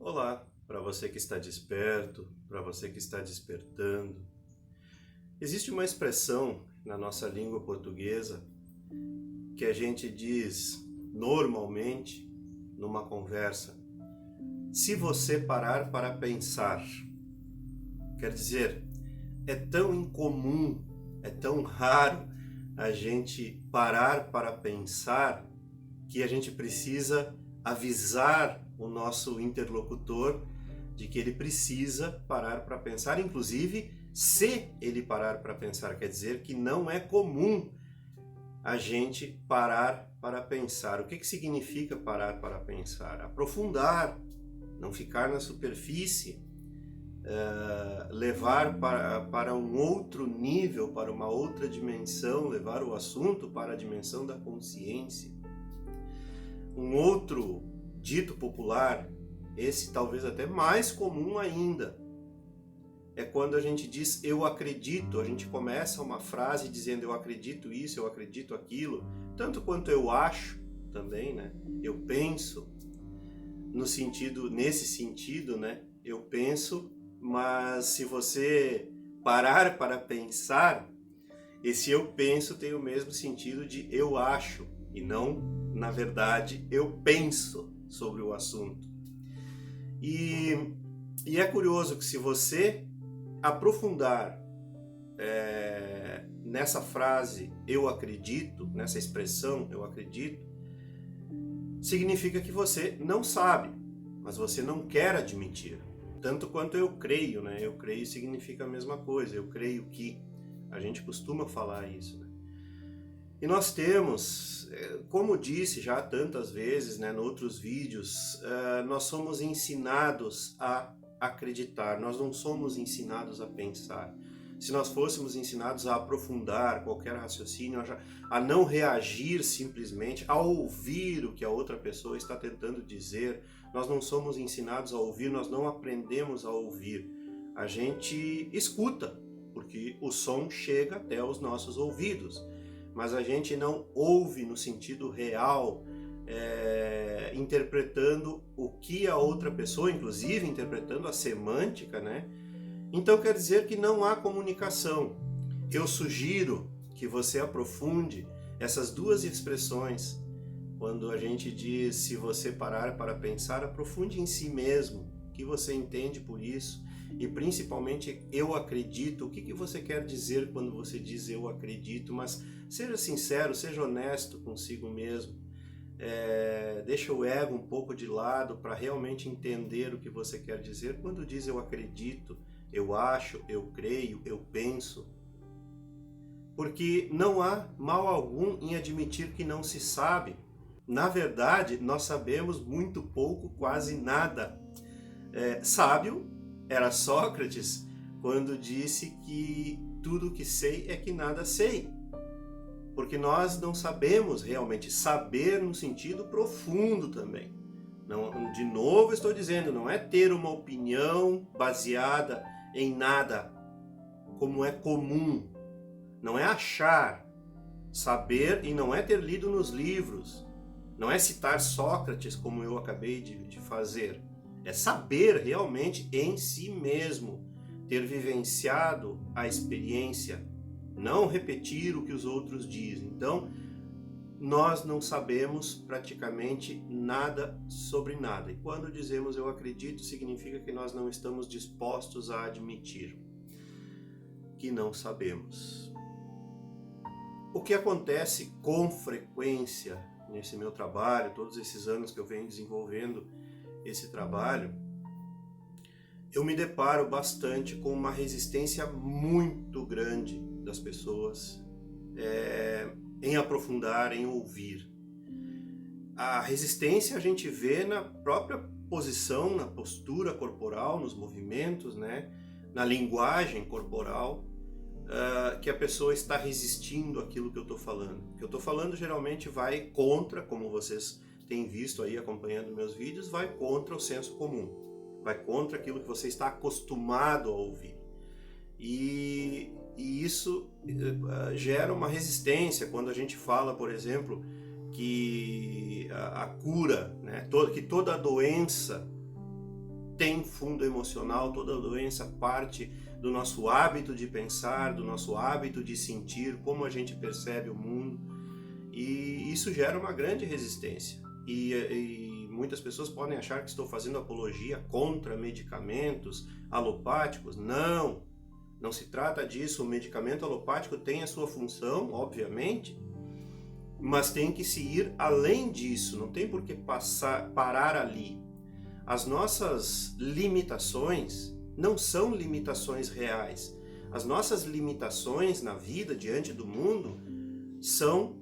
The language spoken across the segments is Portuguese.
Olá, para você que está desperto, para você que está despertando. Existe uma expressão na nossa língua portuguesa que a gente diz normalmente numa conversa: se você parar para pensar. Quer dizer, é tão incomum, é tão raro a gente parar para pensar que a gente precisa avisar o nosso interlocutor de que ele precisa parar para pensar, inclusive se ele parar para pensar, quer dizer que não é comum a gente parar para pensar. O que significa parar para pensar? Aprofundar, não ficar na superfície, levar para um outro nível, para uma outra dimensão, levar o assunto para a dimensão da consciência. Um outro dito popular, esse talvez até mais comum ainda, é quando a gente diz eu acredito. A gente começa uma frase dizendo eu acredito isso, eu acredito aquilo, tanto quanto eu acho também, né? Eu penso, nesse sentido, né? Eu penso, mas se você parar para pensar, esse eu penso tem o mesmo sentido de eu acho, e não, na verdade, eu penso sobre o assunto. E é curioso que se você aprofundar nessa frase eu acredito, nessa expressão eu acredito, significa que você não sabe, mas você não quer admitir. Tanto quanto eu creio, né? Eu creio significa a mesma coisa, eu creio que. A gente costuma falar isso, né? E nós temos, como disse já tantas vezes, né, em outros vídeos, nós somos ensinados a acreditar, nós não somos ensinados a pensar. Se nós fôssemos ensinados a aprofundar qualquer raciocínio, a não reagir simplesmente, a ouvir o que a outra pessoa está tentando dizer, nós não somos ensinados a ouvir, nós não aprendemos a ouvir. A gente escuta, porque o som chega até os nossos ouvidos, mas a gente não ouve no sentido real, interpretando o que a outra pessoa, inclusive interpretando a semântica, né? Então quer dizer que não há comunicação. Eu sugiro que você aprofunde essas duas expressões. Quando a gente diz se você parar para pensar, aprofunde em si mesmo, o que você entende por isso, e principalmente eu acredito. O que você quer dizer quando você diz eu acredito? Mas seja sincero, seja honesto consigo mesmo. Deixa o ego um pouco de lado para realmente entender o que você quer dizer quando diz eu acredito, eu acho, eu creio, eu penso. Porque não há mal algum em admitir que não se sabe. Na verdade, nós sabemos muito pouco, quase nada. Sábio era Sócrates quando disse que tudo que sei é que nada sei. Porque nós não sabemos realmente, saber no sentido profundo também. Não, de novo estou dizendo, não é ter uma opinião baseada em nada, como é comum. Não é achar, saber, e não é ter lido nos livros. Não é citar Sócrates, como eu acabei de fazer. É saber realmente em si mesmo, ter vivenciado a experiência, não repetir o que os outros dizem. Então, nós não sabemos praticamente nada sobre nada. E quando dizemos eu acredito, significa que nós não estamos dispostos a admitir que não sabemos. O que acontece com frequência nesse meu trabalho, todos esses anos que eu venho desenvolvendo esse trabalho, eu me deparo bastante com uma resistência muito grande das pessoas em aprofundar, em ouvir. A resistência a gente vê na própria posição, na postura corporal, nos movimentos, né? Na linguagem corporal, que a pessoa está resistindo àquilo que eu estou falando. O que eu estou falando geralmente vai contra, como vocês têm visto aí acompanhando meus vídeos, vai contra o senso comum, vai contra aquilo que você está acostumado a ouvir. E isso gera uma resistência quando a gente fala, por exemplo, que a cura, né, que toda a doença tem fundo emocional, toda doença parte do nosso hábito de pensar, do nosso hábito de sentir, como a gente percebe o mundo, e isso gera uma grande resistência. E muitas pessoas podem achar que estou fazendo apologia contra medicamentos alopáticos. Não, não se trata disso. O medicamento alopático tem a sua função, obviamente, mas tem que se ir além disso, não tem por que parar ali. As nossas limitações não são limitações reais. As nossas limitações na vida, diante do mundo, são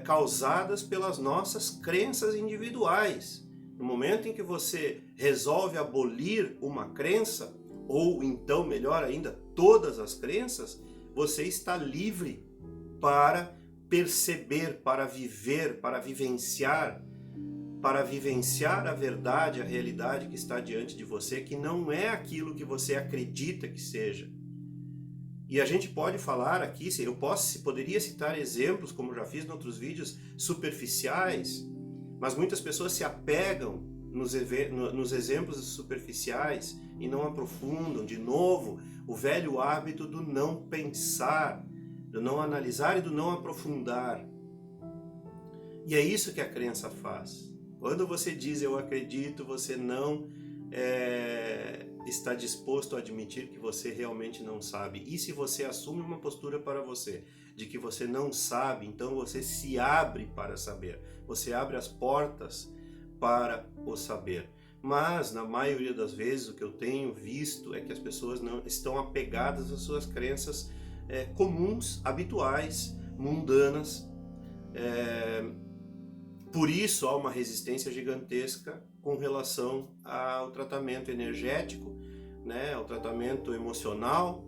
causadas pelas nossas crenças individuais. No momento em que você resolve abolir uma crença, ou então, melhor ainda, todas as crenças, você está livre para perceber, para viver, para vivenciar a verdade, a realidade que está diante de você, que não é aquilo que você acredita que seja. E a gente pode falar aqui, poderia citar exemplos, como já fiz em outros vídeos, superficiais, mas muitas pessoas se apegam nos exemplos superficiais e não aprofundam. De novo, o velho hábito do não pensar, do não analisar e do não aprofundar. E é isso que a crença faz. Quando você diz eu acredito, você não está disposto a admitir que você realmente não sabe. E se você assume uma postura para você de que você não sabe, então você se abre para saber. Você abre as portas para o saber. Mas, na maioria das vezes, o que eu tenho visto é que as pessoas não estão apegadas às suas crenças comuns, habituais, mundanas. Por isso há uma resistência gigantesca com relação ao tratamento energético, né, ao tratamento emocional,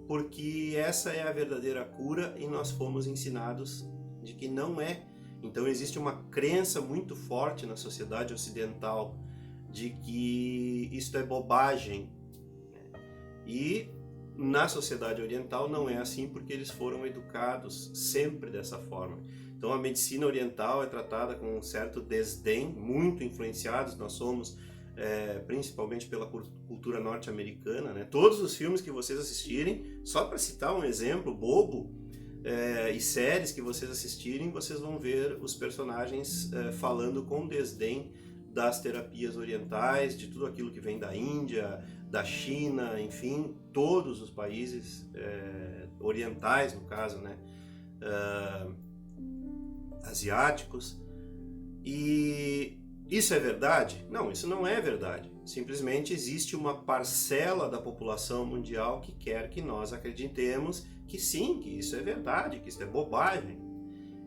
porque essa é a verdadeira cura e nós fomos ensinados de que não é. Então existe uma crença muito forte na sociedade ocidental de que isto é bobagem. E na sociedade oriental não é assim, porque eles foram educados sempre dessa forma. Então a medicina oriental é tratada com um certo desdém, muito influenciados nós somos, principalmente pela cultura norte-americana, né? Todos os filmes que vocês assistirem, só para citar um exemplo bobo, e séries que vocês assistirem, vocês vão ver os personagens falando com desdém das terapias orientais, de tudo aquilo que vem da Índia, da China, enfim, todos os países orientais, no caso, né? Asiáticos. E isso é verdade? Não, isso não é verdade. Simplesmente existe uma parcela da população mundial que quer que nós acreditemos que sim, que isso é verdade, que isso é bobagem.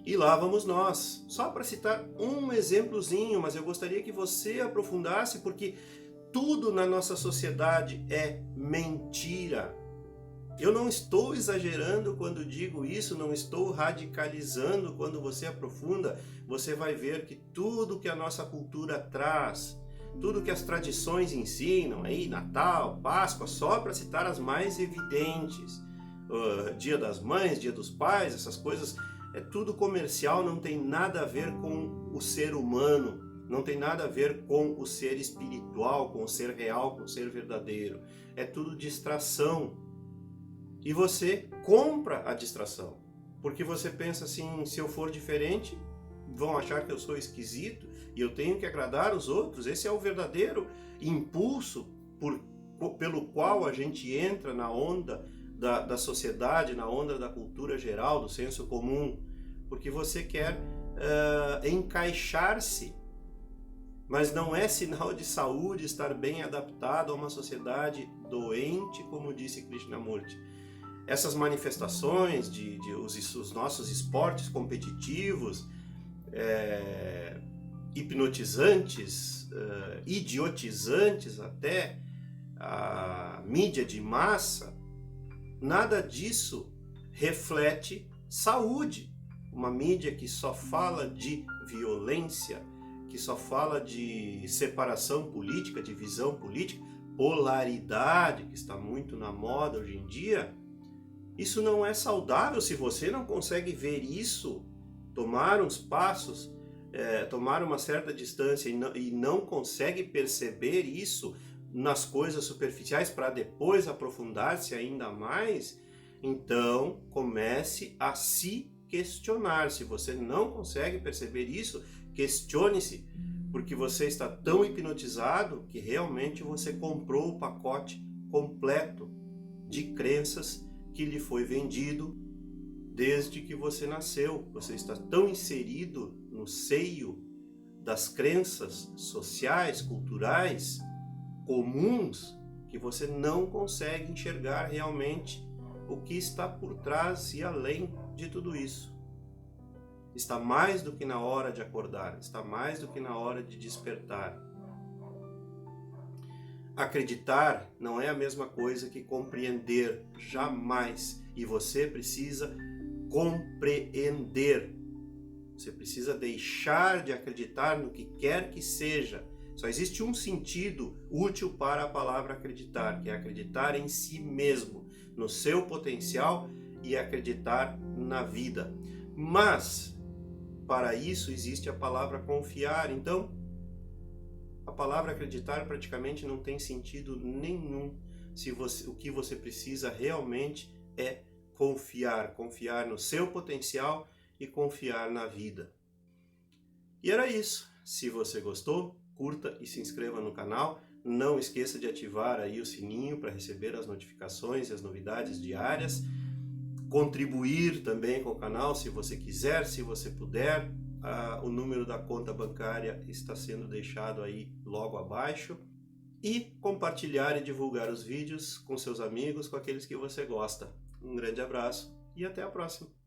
E lá vamos nós. Só para citar um exemplozinho, mas eu gostaria que você aprofundasse, porque tudo na nossa sociedade é mentira. Eu não estou exagerando quando digo isso, não estou radicalizando. Quando você aprofunda, você vai ver que tudo que a nossa cultura traz, tudo que as tradições ensinam, aí Natal, Páscoa, só para citar as mais evidentes, Dia das Mães, Dia dos Pais, essas coisas, é tudo comercial, não tem nada a ver com o ser humano, não tem nada a ver com o ser espiritual, com o ser real, com o ser verdadeiro. É tudo distração. E você compra a distração, porque você pensa assim, se eu for diferente, vão achar que eu sou esquisito e eu tenho que agradar os outros. Esse é o verdadeiro impulso pelo qual a gente entra na onda da sociedade, na onda da cultura geral, do senso comum, porque você quer encaixar-se. Mas não é sinal de saúde estar bem adaptado a uma sociedade doente, como disse Krishnamurti. Essas manifestações os nossos esportes competitivos, hipnotizantes, idiotizantes até, a mídia de massa, nada disso reflete saúde. Uma mídia que só fala de violência, que só fala de separação política, divisão política, polaridade, que está muito na moda hoje em dia, isso não é saudável. Se você não consegue ver isso, tomar uns passos, tomar uma certa distância e não consegue perceber isso, nas coisas superficiais para depois aprofundar-se ainda mais, então comece a se questionar. Se você não consegue perceber isso, questione-se, porque você está tão hipnotizado que realmente você comprou o pacote completo de crenças que lhe foi vendido desde que você nasceu. Você está tão inserido no seio das crenças sociais, culturais, comuns, que você não consegue enxergar realmente o que está por trás e além de tudo isso. Está mais do que na hora de acordar, está mais do que na hora de despertar. Acreditar não é a mesma coisa que compreender, jamais. E você precisa compreender. Você precisa deixar de acreditar no que quer que seja. Só existe um sentido útil para a palavra acreditar, que é acreditar em si mesmo, no seu potencial e acreditar na vida. Mas, para isso existe a palavra confiar. Então, a palavra acreditar praticamente não tem sentido nenhum. O que você precisa realmente é confiar. Confiar no seu potencial e confiar na vida. E era isso. Se você gostou, curta e se inscreva no canal. Não esqueça de ativar aí o sininho para receber as notificações e as novidades diárias. Contribuir também com o canal se você quiser, se você puder. O número da conta bancária está sendo deixado aí logo abaixo. E compartilhar e divulgar os vídeos com seus amigos, com aqueles que você gosta. Um grande abraço e até a próxima.